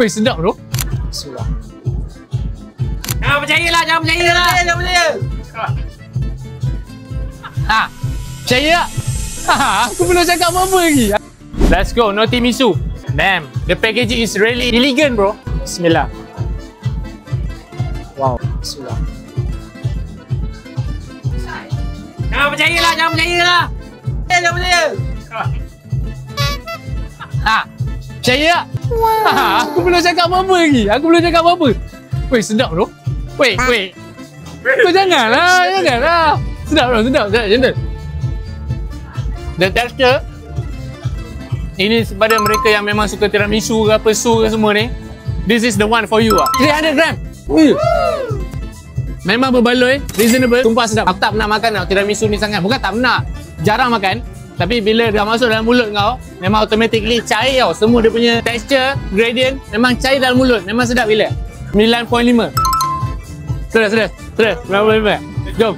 Weh, sedap bro. Bismillah. Jangan percayalah, jangan percayalah. Jangan percaya. Ha. Percaya tak? Aku belum cakap apa-apa lagi. Let's go, no tiramisu. Damn, the packaging is really elegant bro. Bismillah. Wow, bismillah. Jangan percayalah, jangan percayalah. Jangan percaya. Ha. Percaya tak? Aku belum cakap apa-apa lagi. Aku belum cakap apa-apa. Weh, sedap bro. Weh. Kau janganlah. Sedap bro, sedap. Macam tu. The texture. Ini kepada mereka yang memang suka tiramisu ke apa, su ke semua ni. This is the one for you lah. 300 gram. Memang berbaloi, reasonable, sumpah sedap. Aku tak pernah makan tau tiramisu ni sangat. Bukan tak pernah, jarang makan. Tapi bila dah masuk dalam mulut kau, memang automatically cair tau. Semua dia punya texture, gradient, memang cair dalam mulut. Memang sedap gila. 9.5. Terus. 9.5. Jom.